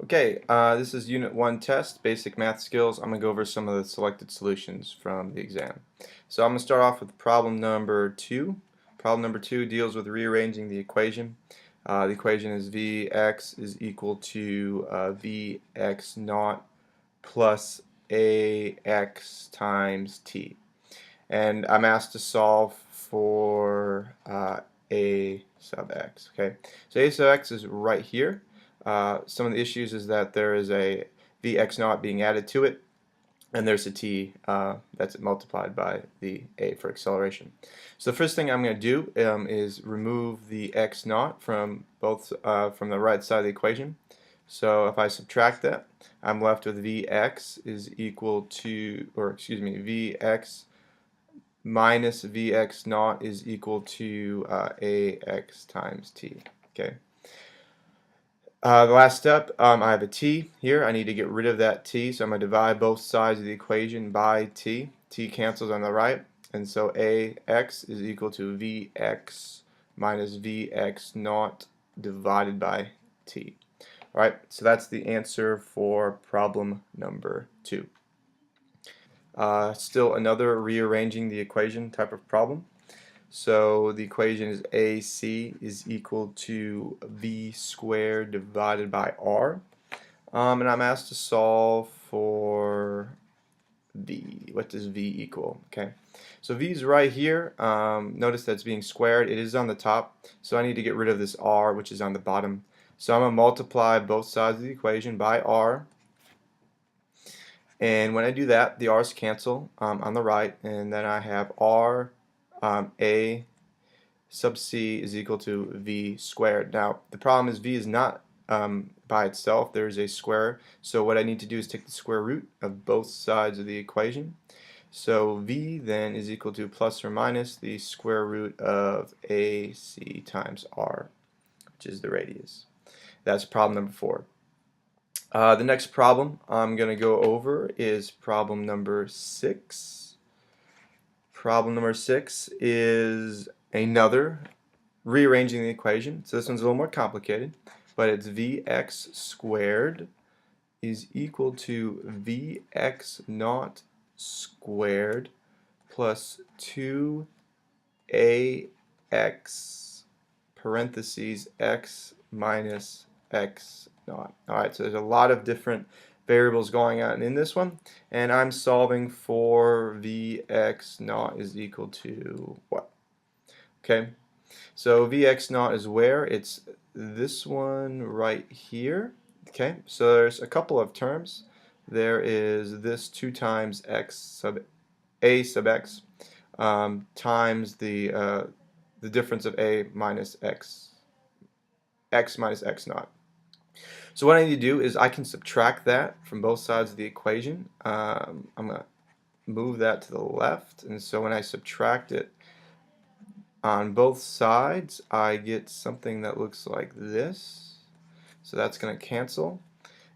Okay, this is Unit 1 test, basic math skills. I'm going to go over some of the selected solutions from the exam. So I'm going to start off with problem number 2. Problem number 2 deals with rearranging the equation. The equation is Vx is equal to Vx naught plus Ax times t. And I'm asked to solve for A sub x. Okay, so A sub x is right here. Some of the issues is that there is a Vx naught being added to it, and there's a t that's multiplied by the a for acceleration. So the first thing I'm going to do is remove the x naught from from the right side of the equation. So if I subtract that, I'm left with Vx is equal to, or excuse me, Vx minus Vx naught is equal to Ax times t. Okay. The last step, I have a t here. I need to get rid of that t, so I'm going to divide both sides of the equation by t. T cancels on the right, and so Ax is equal to Vx minus Vx naught divided by t. Alright, so that's the answer for problem number 2. Still another rearranging the equation type of problem. So the equation is AC is equal to V squared divided by R. And I'm asked to solve for V. What does V equal? Okay, so V is right here. Notice that it's being squared. It is on the top, so I need to get rid of this R, which is on the bottom. So I'm going to multiply both sides of the equation by R. And when I do that, the r's cancel on the right, and then I have r a sub c is equal to v squared. Now the problem is v is not by itself. There is a square, so what I need to do is take the square root of both sides of the equation. So v then is equal to plus or minus the square root of ac times r, which is the radius. That's problem number 4. The next problem I'm going to go over is problem number 6. Problem number 6 is another rearranging the equation. So this one's a little more complicated, but it's Vx squared is equal to Vx naught squared plus 2Ax parentheses x minus x naught. Alright, so there's a lot of different variables going on in this one, and I'm solving for Vx naught is equal to what? Okay, so Vx naught is where? It's this one right here. Okay, so there's a couple of terms. There is this 2 times x sub a sub x times the difference of a minus x minus x naught. So what I need to do is I can subtract that from both sides of the equation. I'm going to move that to the left, and so when I subtract it on both sides, I get something that looks like this. So that's going to cancel.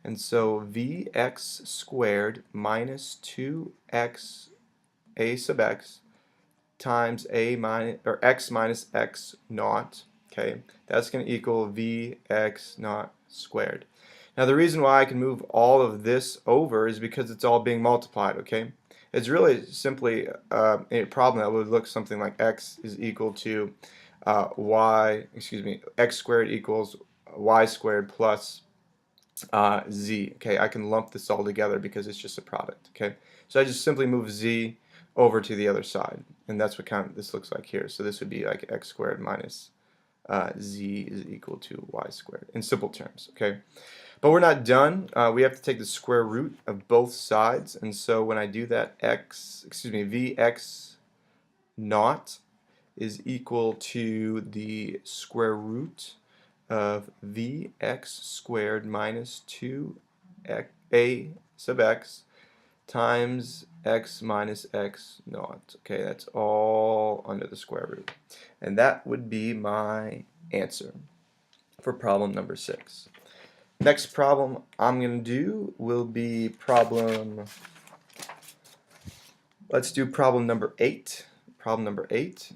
And so Vx squared minus 2x a sub x times a minus, or x minus x naught. Okay, that's going to equal Vx naught squared. Now the reason why I can move all of this over is because it's all being multiplied. Okay, it's really simply a problem that would look something like x is equal to x squared equals y squared plus z. Okay, I can lump this all together because it's just a product. Okay, so I just simply move z over to the other side, and that's what kind of this looks like here. So this would be like x squared minus z is equal to y squared in simple terms. Okay, but we're not done. We have to take the square root of both sides, and so when I do that, Vx naught is equal to the square root of Vx squared minus 2a sub x times x minus x naught. Okay, that's all under the square root. And that would be my answer for problem number 6. Next problem I'm going to do will be let's do problem number 8. Problem number 8.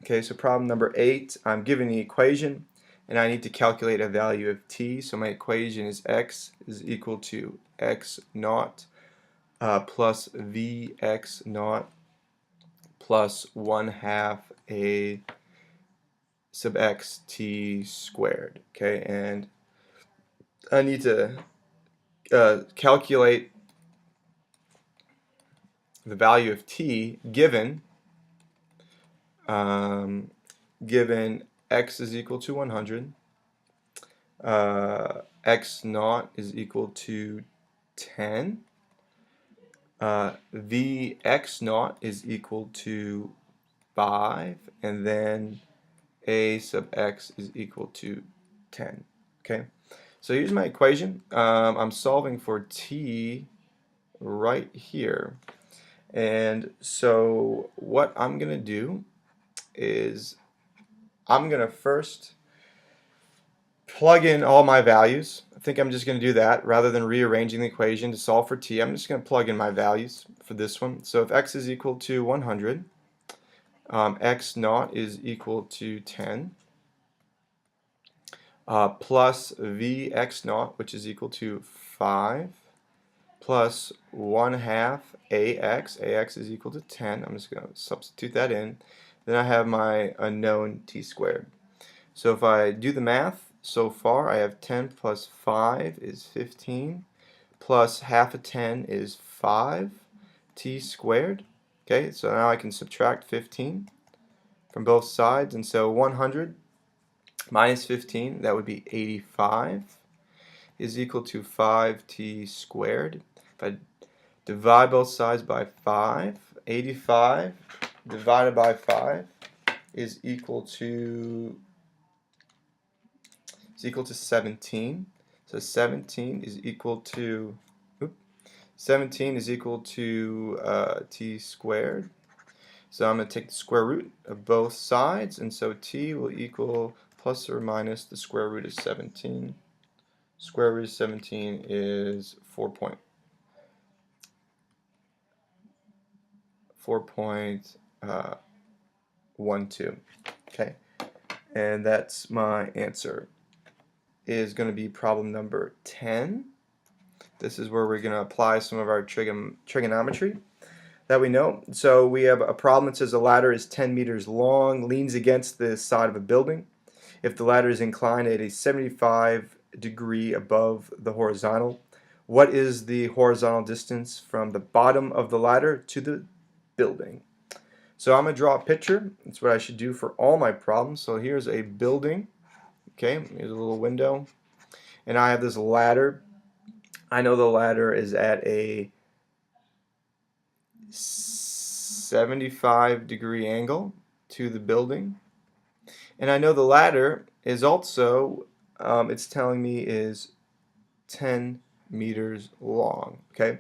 Okay, so problem number 8, I'm given the equation and I need to calculate a value of t. So my equation is x is equal to x naught plus vx naught plus 1/2 a sub x t squared. Okay, and I need to calculate the value of t given given x is equal to 100, x naught is equal to 10, vx naught is equal to 5, and then a sub x is equal to 10. Okay, so here's my equation. I'm solving for t right here, and so what I'm gonna do is I'm gonna first plug in all my values. I think I'm just going to do that rather than rearranging the equation to solve for t. I'm just going to plug in my values for this one. So if x is equal to 100, x naught is equal to 10, plus vx naught, which is equal to 5, plus 1/2 ax is equal to 10. I'm just going to substitute that in. Then I have my unknown t squared. So if I do the math, so far I have 10 plus 5 is 15, plus half of 10 is 5 t squared. Okay, so now I can subtract 15 from both sides, and so 100 minus 15, that would be 85, is equal to 5t squared. If I divide both sides by 5, 85 divided by 5 is equal to 17. So 17 is equal to 17 is equal to t squared. So I'm going to take the square root of both sides, and so t will equal plus or minus the square root of 17. Square root of 17 is 4.12. Okay, and that's my answer. Is going to be problem number 10. This is where we're going to apply some of our trigonometry that we know. So we have a problem that says a ladder is 10 meters long, leans against the side of a building. If the ladder is inclined at a 75 degree above the horizontal, what is the horizontal distance from the bottom of the ladder to the building? So I'm going to draw a picture. That's what I should do for all my problems. So here's a building. Okay, here's a little window, and I have this ladder. I know the ladder is at a 75 degree angle to the building, and I know the ladder is also it's telling me is 10 meters long. Okay,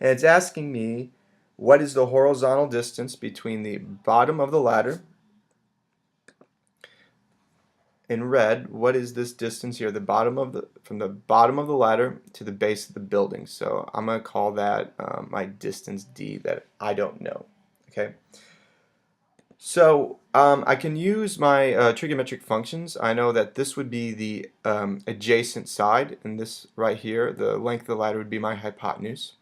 and it's asking me what is the horizontal distance between the bottom of the ladder, in red, what is this distance here, from the bottom of the ladder to the base of the building? So I'm going to call that my distance d that I don't know. Okay. So I can use my trigonometric functions. I know that this would be the adjacent side, and this right here, the length of the ladder would be my hypotenuse,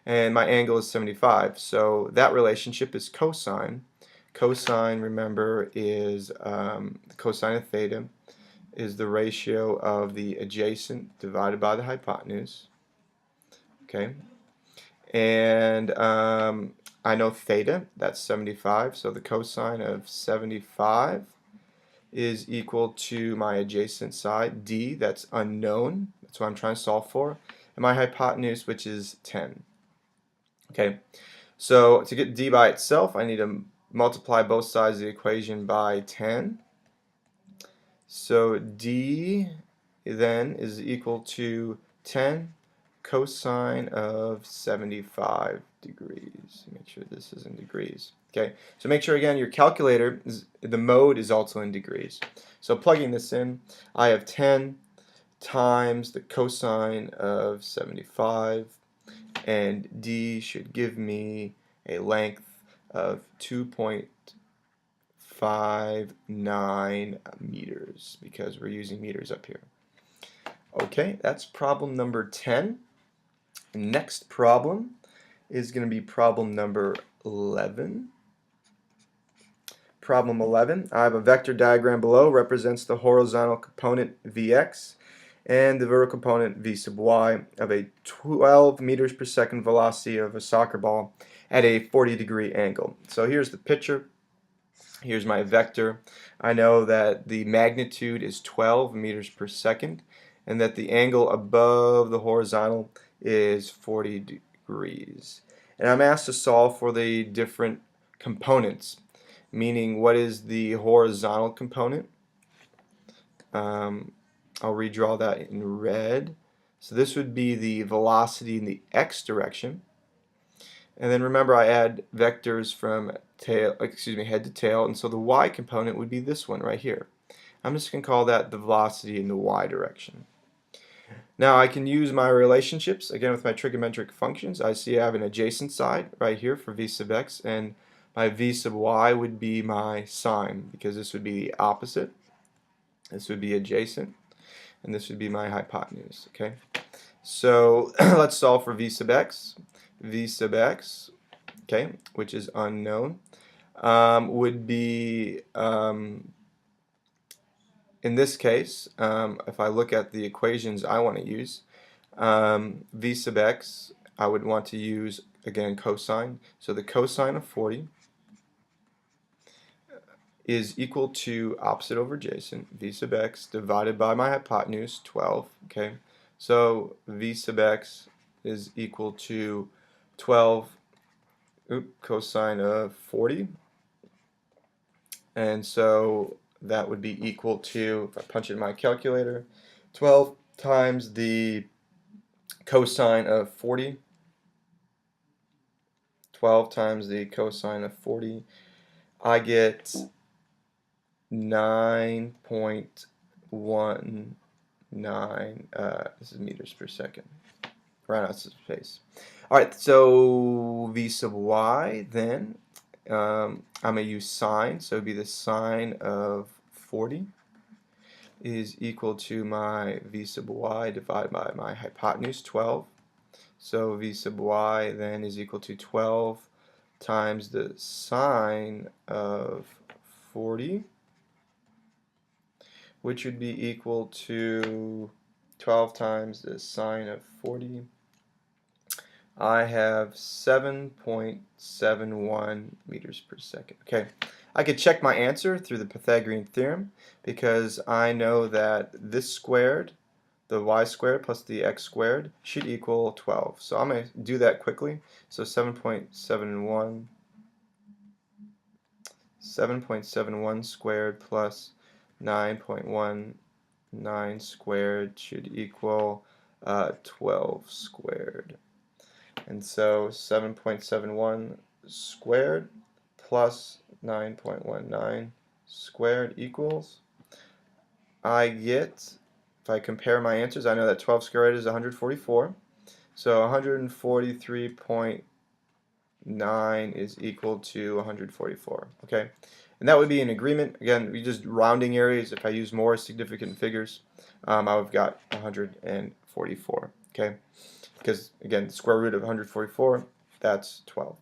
and my angle is 75. So that relationship is cosine. Cosine, remember, is the cosine of theta is the ratio of the adjacent divided by the hypotenuse. Okay, and I know theta, that's 75, so the cosine of 75 is equal to my adjacent side, d, that's unknown, that's what I'm trying to solve for, and my hypotenuse, which is 10. Okay, so to get d by itself, I need to multiply both sides of the equation by 10. So d then is equal to 10 cosine of 75 degrees. Make sure this is in degrees. Okay, so make sure again your calculator, the mode is also in degrees. So plugging this in, I have 10 times the cosine of 75, and d should give me a length of 2.5 1.59 meters because we're using meters up here. Okay, that's problem number 10. Next problem is going to be problem number 11. Problem 11, I have a vector diagram below, represents the horizontal component Vx and the vertical component V sub y of a 12 meters per second velocity of a soccer ball at a 40-degree angle. So here's the picture. Here's my vector. I know that the magnitude is 12 meters per second and that the angle above the horizontal is 40 degrees. And I'm asked to solve for the different components, meaning what is the horizontal component. I'll redraw that in red. So this would be the velocity in the x direction. And then remember I add vectors from head to tail, and so the y component would be this one right here. I'm just going to call that the velocity in the y direction. Now I can use my relationships again with my trigonometric functions. I see I have an adjacent side right here for v sub x, and my v sub y would be my sine because this would be the opposite. This would be adjacent, and this would be my hypotenuse. Okay, so let's solve for v sub x. V sub x, okay, which is unknown, would be in this case, if I look at the equations I want to use, v sub x, I would want to use again cosine. So the cosine of 40 is equal to opposite over adjacent, v sub x divided by my hypotenuse, 12. Okay, so v sub x is equal to 12 cosine of 40, and so that would be equal to, if I punch in my calculator, 12 times the cosine of 40. 12 times the cosine of 40, I get 9.19, this is meters per second, right out of space. Alright, so v sub y then, I'm going to use sine, so it would be the sine of 40 is equal to my v sub y divided by my hypotenuse, 12. So v sub y then is equal to 12 times the sine of 40, which would be equal to 12 times the sine of 40. I have 7.71 meters per second. Okay, I could check my answer through the Pythagorean theorem because I know that this squared, the y squared plus the x squared, should equal 12. So I'm going to do that quickly. So 7.71 squared plus 9.19 squared should equal 12 squared. And so 7.71 squared plus 9.19 squared equals, I get, if I compare my answers, I know that 12 squared is 144. So 143.9 is equal to 144. Okay, and that would be an agreement. Again, we just rounding areas. If I use more significant figures, I've got 144. Okay, because again, the square root of 144, that's 12.